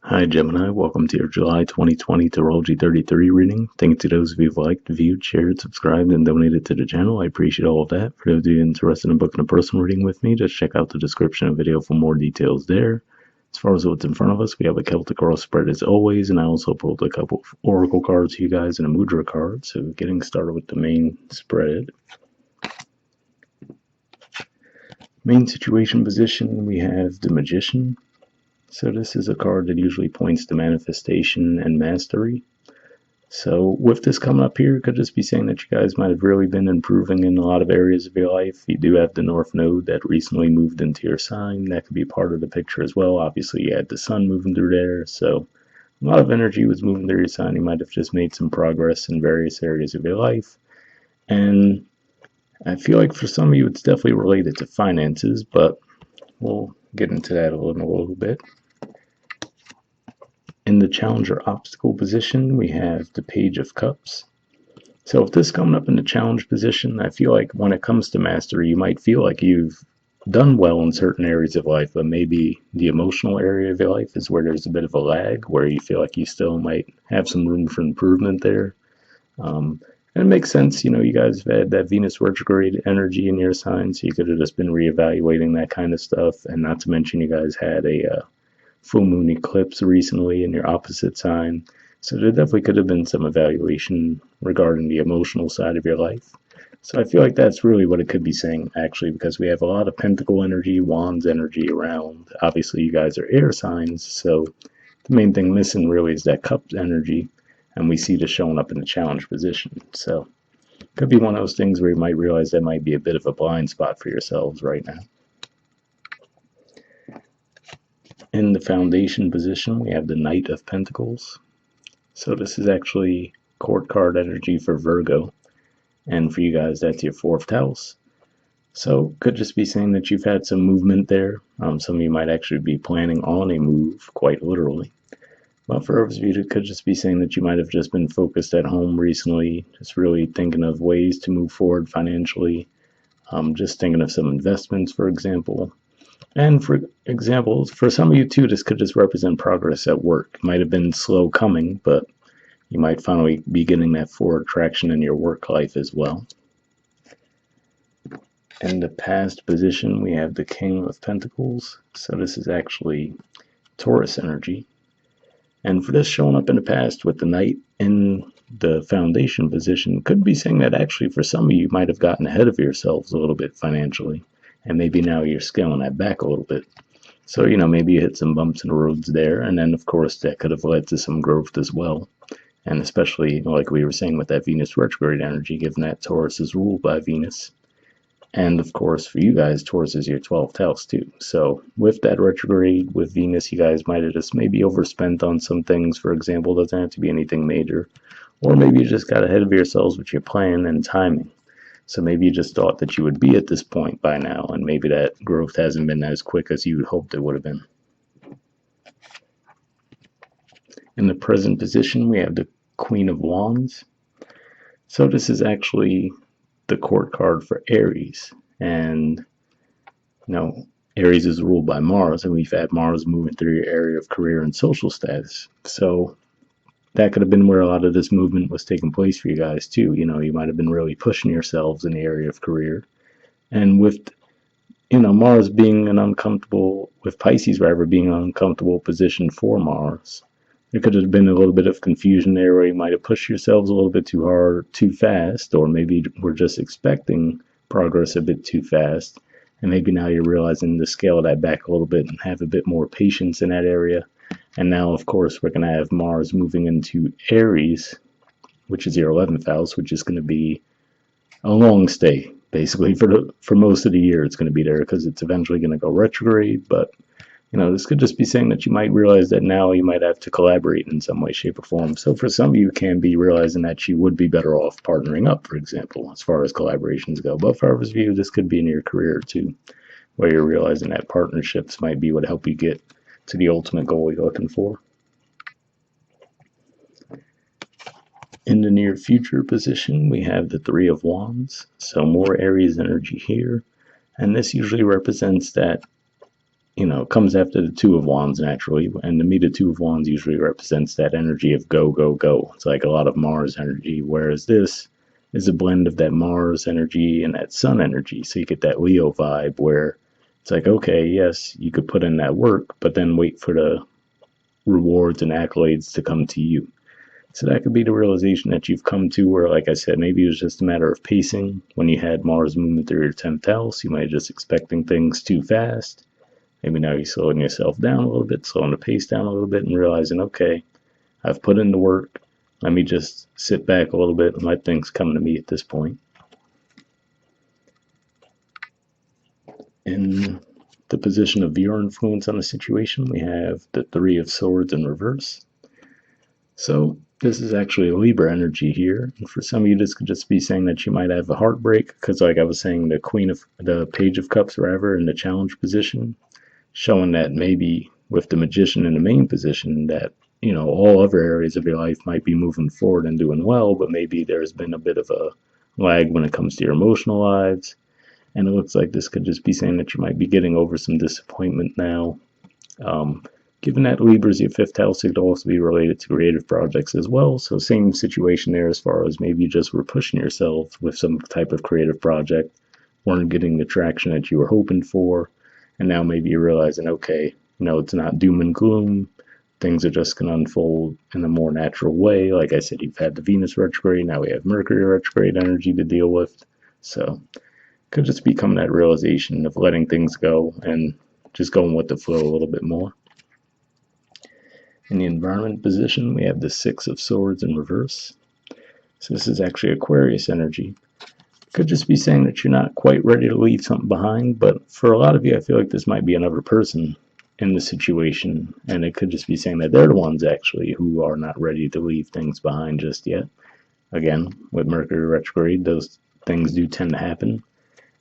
Hi Gemini, welcome to your July 2020 Astrology 33 reading. Thank you to those of you who've liked, viewed, shared, subscribed, and donated to the channel. I appreciate all of that. For those of you interested in booking a personal reading with me, just check out the description of the video for more details there. As far as what's in front of us, we have a Celtic cross spread as always, and I also pulled a couple of oracle cards for you guys and a Mudra card. So getting started with the main spread. Main situation position, we have the Magician. So this is a card that usually points to manifestation and mastery. So with this coming up here, could just be saying that you guys might have really been improving in a lot of areas of your life. You do have the North Node that recently moved into your sign. That could be part of the picture as well. Obviously, you had the Sun moving through there. So a lot of energy was moving through your sign. You might have just made some progress in various areas of your life. And I feel like for some of you, it's definitely related to finances, but we'll get into that in a little bit. In the Challenger obstacle position, we have the Page of Cups. So if this is coming up in the challenge position, I feel like when it comes to mastery, you might feel like you've done well in certain areas of life, but maybe the emotional area of your life is where there's a bit of a lag, where you feel like you still might have some room for improvement there. And it makes sense, you guys have had that Venus retrograde energy in your sign, so you could have just been reevaluating that kind of stuff. And not to mention, you guys had a full moon eclipse recently in your opposite sign. So there definitely could have been some evaluation regarding the emotional side of your life. So I feel like that's really what it could be saying, actually, because we have a lot of pentacle energy, wands energy around. Obviously, you guys are air signs, so the main thing missing really is that cups energy, and we see this showing up in the challenge position. So it could be one of those things where you might realize that might be a bit of a blind spot for yourselves right now. In the foundation position, we have the Knight of Pentacles. So this is actually court card energy for Virgo. And for you guys, that's your 4th house. So could just be saying that you've had some movement there. Some of you might actually be planning on a move, quite literally. But for others of you, it could just be saying that you might have just been focused at home recently, just really thinking of ways to move forward financially. Just thinking of some investments, for example. And for example, for some of you too, this could just represent progress at work. It might have been slow coming, but you might finally be getting that forward traction in your work life as well. In the past position, we have the King of Pentacles. So this is actually Taurus energy. And for this showing up in the past with the Knight in the foundation position, could be saying that actually for some of you might have gotten ahead of yourselves a little bit financially. And maybe now you're scaling that back a little bit. So, maybe you hit some bumps in the roads there. And then, of course, that could have led to some growth as well. And especially, like we were saying with that Venus retrograde energy, given that Taurus is ruled by Venus. And, of course, for you guys, Taurus is your 12th house, too. So with that retrograde, with Venus, you guys might have just maybe overspent on some things. For example, it doesn't have to be anything major. Or maybe you just got ahead of yourselves with your plan and timing. So maybe you just thought that you would be at this point by now, and maybe that growth hasn't been as quick as you hoped it would have been. In the present position, we have the Queen of Wands. So this is actually the court card for Aries. And, Aries is ruled by Mars, and we've had Mars moving through your area of career and social status. So that could have been where a lot of this movement was taking place for you guys too. You might have been really pushing yourselves in the area of career. And with, Mars being with Pisces rather being an uncomfortable position for Mars, there could have been a little bit of confusion there where you might have pushed yourselves a little bit too hard, too fast, or maybe we're just expecting progress a bit too fast. And maybe now you're realizing to scale that back a little bit and have a bit more patience in that area. And now, of course, we're going to have Mars moving into Aries, which is your 11th house, which is going to be a long stay. Basically, for most of the year, it's going to be there because it's eventually going to go retrograde. But, this could just be saying that you might realize that now you might have to collaborate in some way, shape, or form. So for some of you, can be realizing that you would be better off partnering up, for example, as far as collaborations go. But for others of you, this could be in your career too, where you're realizing that partnerships might be what help you get to the ultimate goal you're looking for. In the near future position, we have the Three of Wands, so more Aries energy here. And this usually represents that, comes after the Two of Wands naturally, and to me the Two of Wands usually represents that energy of go, go, go. It's like a lot of Mars energy, whereas this is a blend of that Mars energy and that Sun energy. So you get that Leo vibe where it's like, okay, yes, you could put in that work, but then wait for the rewards and accolades to come to you. So that could be the realization that you've come to where, like I said, maybe it was just a matter of pacing. When you had Mars moving through your 10th house, you might have just expecting things too fast. Maybe now you're slowing yourself down a little bit, slowing the pace down a little bit, and realizing, okay, I've put in the work. Let me just sit back a little bit and let things come to me at this point. In the position of your influence on the situation, we have the Three of Swords in reverse. So this is actually a Libra energy here. And for some of you, this could just be saying that you might have a heartbreak because, like I was saying, the Page of Cups, rather, in the challenge position, showing that maybe with the Magician in the main position that, all other areas of your life might be moving forward and doing well, but maybe there's been a bit of a lag when it comes to your emotional lives. And it looks like this could just be saying that you might be getting over some disappointment now. Given that Libra is your 5th house, it could also be related to creative projects as well. So same situation there as far as maybe you just were pushing yourself with some type of creative project, weren't getting the traction that you were hoping for, and now maybe you're realizing, okay, it's not doom and gloom. Things are just going to unfold in a more natural way. Like I said, you've had the Venus retrograde, now we have Mercury retrograde energy to deal with. So could just become that realization of letting things go and just going with the flow a little bit more. In the environment position, we have the Six of Swords in reverse. So this is actually Aquarius energy. Could just be saying that you're not quite ready to leave something behind, but for a lot of you, I feel like this might be another person in the situation, and it could just be saying that they're the ones actually who are not ready to leave things behind just yet. Again, with Mercury retrograde, those things do tend to happen.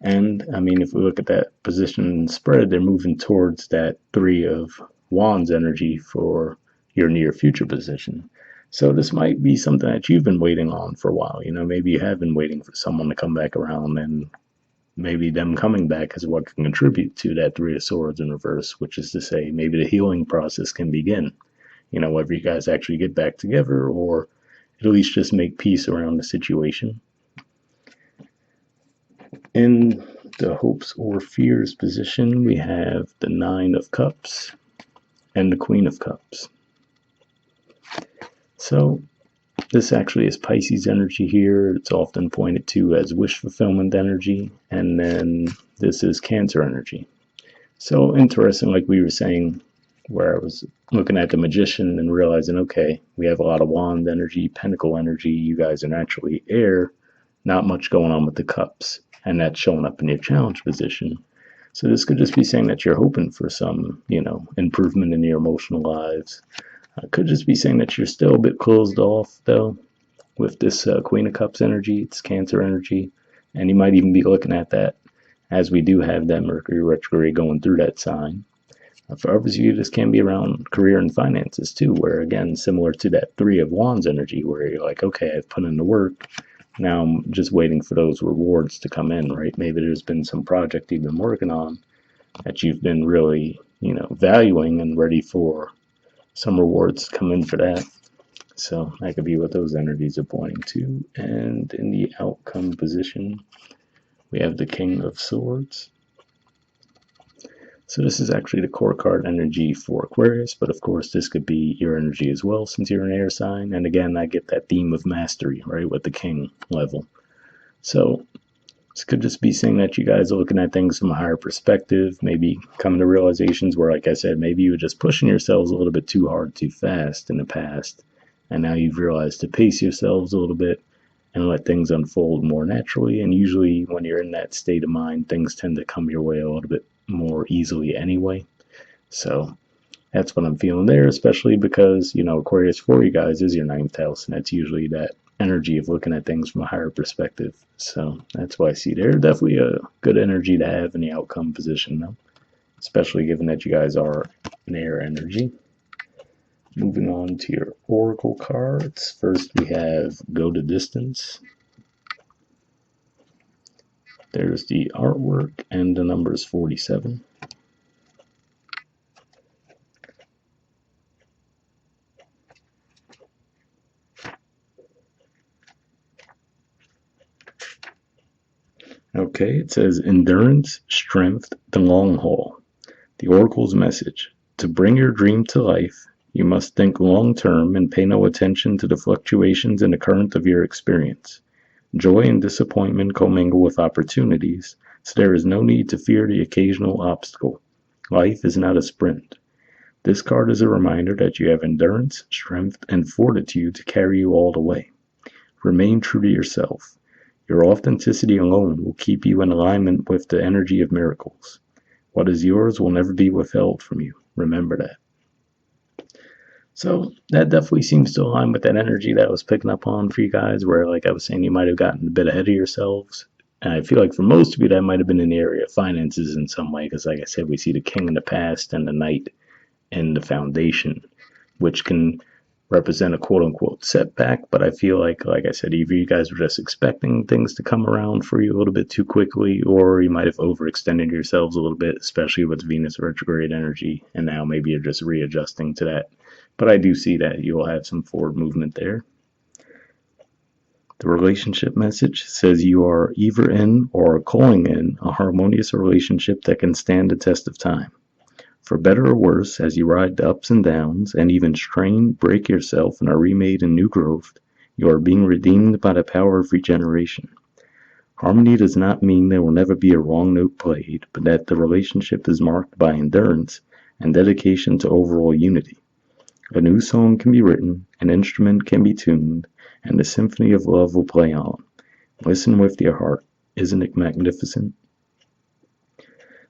And I mean, if we look at that position spread, they're moving towards that Three of Wands energy for your near future position. So this might be something that you've been waiting on for a while. Maybe you have been waiting for someone to come back around, and maybe them coming back is what can contribute to that Three of Swords in reverse, which is to say maybe the healing process can begin. Whether you guys actually get back together or at least just make peace around the situation. In the hopes or fears position, we have the Nine of Cups and the Queen of Cups. So this actually is Pisces energy here. It's often pointed to as wish fulfillment energy. And then this is Cancer energy. So interesting, like we were saying, where I was looking at the Magician and realizing, okay, we have a lot of Wand energy, Pentacle energy. You guys are naturally air. Not much going on with the Cups. And that's showing up in your challenge position. So this could just be saying that you're hoping for some, improvement in your emotional lives. Could just be saying that you're still a bit closed off, though, with this Queen of Cups energy. It's Cancer energy. And you might even be looking at that as we do have that Mercury retrograde going through that sign. For others of you, this can be around career and finances, too, where, again, similar to that Three of Wands energy, where you're like, okay, I've put in the work. Now I'm just waiting for those rewards to come in, right? Maybe there's been some project you've been working on that you've been really, valuing and ready for some rewards to come in for that. So that could be what those energies are pointing to. And in the outcome position, we have the King of Swords. So this is actually the core card energy for Aquarius, but of course this could be your energy as well since you're an air sign. And again, I get that theme of mastery, right, with the King level. So this could just be saying that you guys are looking at things from a higher perspective, maybe coming to realizations where, like I said, maybe you were just pushing yourselves a little bit too hard, too fast in the past. And now you've realized to pace yourselves a little bit and let things unfold more naturally. And usually when you're in that state of mind, things tend to come your way a little bit more easily anyway. So that's what I'm feeling there, especially because, Aquarius for you guys is your 9th house, and that's usually that energy of looking at things from a higher perspective. So that's why I see there. Definitely a good energy to have in the outcome position, though, especially given that you guys are an air energy. Moving on to your oracle cards. First, we have Go the Distance. There's the artwork, and the number is 47. Okay, it says endurance, strength, the long haul. The Oracle's message. To bring your dream to life, you must think long term and pay no attention to the fluctuations in the current of your experience. Joy and disappointment commingle with opportunities, so there is no need to fear the occasional obstacle. Life is not a sprint. This card is a reminder that you have endurance, strength, and fortitude to carry you all the way. Remain true to yourself. Your authenticity alone will keep you in alignment with the energy of miracles. What is yours will never be withheld from you. Remember that. So that definitely seems to align with that energy that I was picking up on for you guys, where, like I was saying, you might have gotten a bit ahead of yourselves. And I feel like for most of you, that might have been in the area of finances in some way, because, like I said, we see the king in the past and the knight in the foundation, which can represent a quote-unquote setback. But I feel like I said, either you guys were just expecting things to come around for you a little bit too quickly, or you might have overextended yourselves a little bit, especially with Venus retrograde energy, and now maybe you're just readjusting to that. But I do see that you will have some forward movement there. The relationship message says you are either in or are calling in a harmonious relationship that can stand the test of time. For better or worse, as you ride the ups and downs, and even strain, break yourself, and are remade in new growth, you are being redeemed by the power of regeneration. Harmony does not mean there will never be a wrong note played, but that the relationship is marked by endurance and dedication to overall unity. A new song can be written, an instrument can be tuned, and the symphony of love will play on. Listen with your heart. Isn't it magnificent?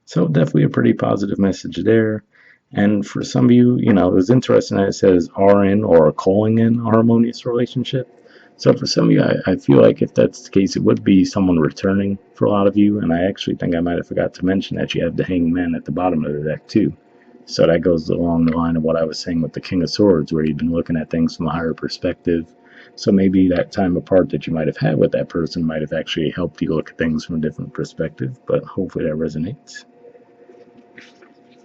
So definitely a pretty positive message there. And for some of you, it was interesting that it says are in or are calling in a harmonious relationship. So for some of you, I feel like if that's the case, it would be someone returning for a lot of you. And I actually think I might have forgot to mention that you have the Hanged Man at the bottom of the deck too. So that goes along the line of what I was saying with the King of Swords, where you've been looking at things from a higher perspective. So maybe that time apart that you might have had with that person might have actually helped you look at things from a different perspective, but hopefully that resonates.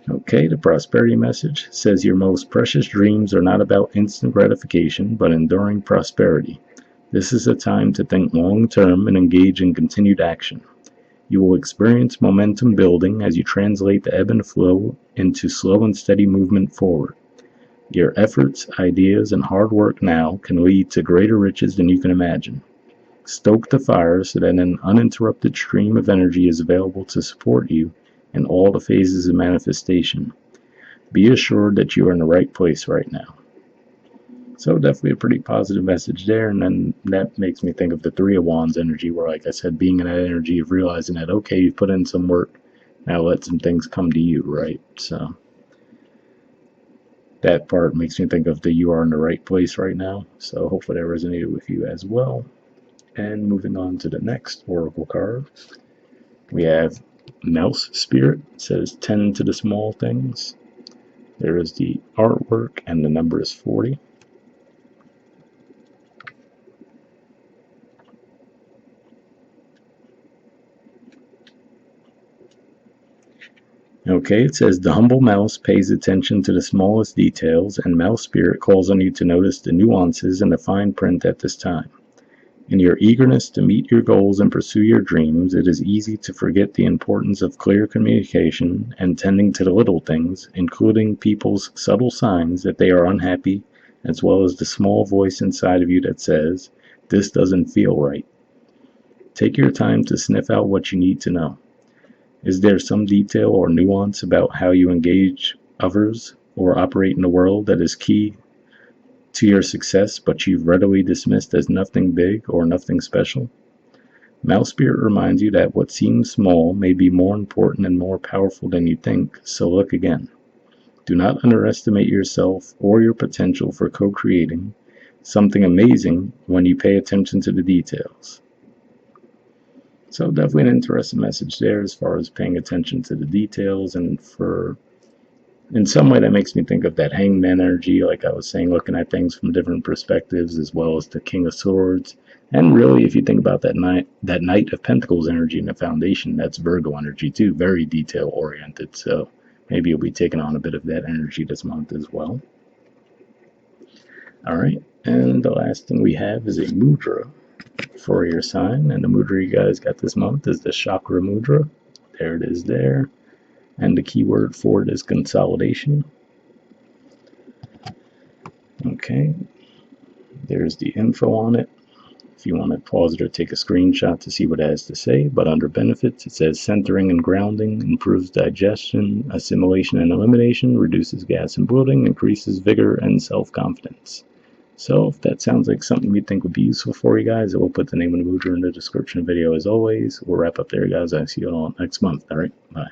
Okay, the prosperity message says your most precious dreams are not about instant gratification, but enduring prosperity. This is a time to think long term and engage in continued action. You will experience momentum building as you translate the ebb and flow into slow and steady movement forward. Your efforts, ideas, and hard work now can lead to greater riches than you can imagine. Stoke the fire so that an uninterrupted stream of energy is available to support you in all the phases of manifestation. Be assured that you are in the right place right now. So definitely a pretty positive message there, and then that makes me think of the Three of Wands energy, where, like I said, being in that energy of realizing that, okay, you've put in some work, now let some things come to you, right? So that part makes me think of the you are in the right place right now. So hopefully that resonated with you as well. And moving on to the next oracle card, we have Mouse Spirit. It says tend to the small things. There is the artwork, and the number is 40. Okay, it says the humble mouse pays attention to the smallest details, and Mouse Spirit calls on you to notice the nuances and the fine print at this time. In your eagerness to meet your goals and pursue your dreams, it is easy to forget the importance of clear communication and tending to the little things, including people's subtle signs that they are unhappy, as well as the small voice inside of you that says, "This doesn't feel right." Take your time to sniff out what you need to know. Is there some detail or nuance about how you engage others or operate in the world that is key to your success, but you've readily dismissed as nothing big or nothing special? Mouse Spirit reminds you that what seems small may be more important and more powerful than you think, so look again. Do not underestimate yourself or your potential for co-creating something amazing when you pay attention to the details. So definitely an interesting message there as far as paying attention to the details, and in some way that makes me think of that hangman energy, like I was saying, looking at things from different perspectives, as well as the King of Swords. And really, if you think about that Knight of Pentacles energy in the foundation, that's Virgo energy too, very detail oriented. So maybe you'll be taking on a bit of that energy this month as well. All right, and the last thing we have is a Mudra. for your sign. And the mudra you guys got this month is the Chakra Mudra. There it is there. And the keyword for it is consolidation. Okay, there's the info on it. If you want to pause it or take a screenshot to see what it has to say. But under benefits, it says centering and grounding, improves digestion, assimilation and elimination, reduces gas and bloating, increases vigor and self-confidence. So if that sounds like something you think would be useful for you guys, I will put the name of the mudra in the description of the video as always. We'll wrap up there, guys. I'll see you all next month. All right, bye.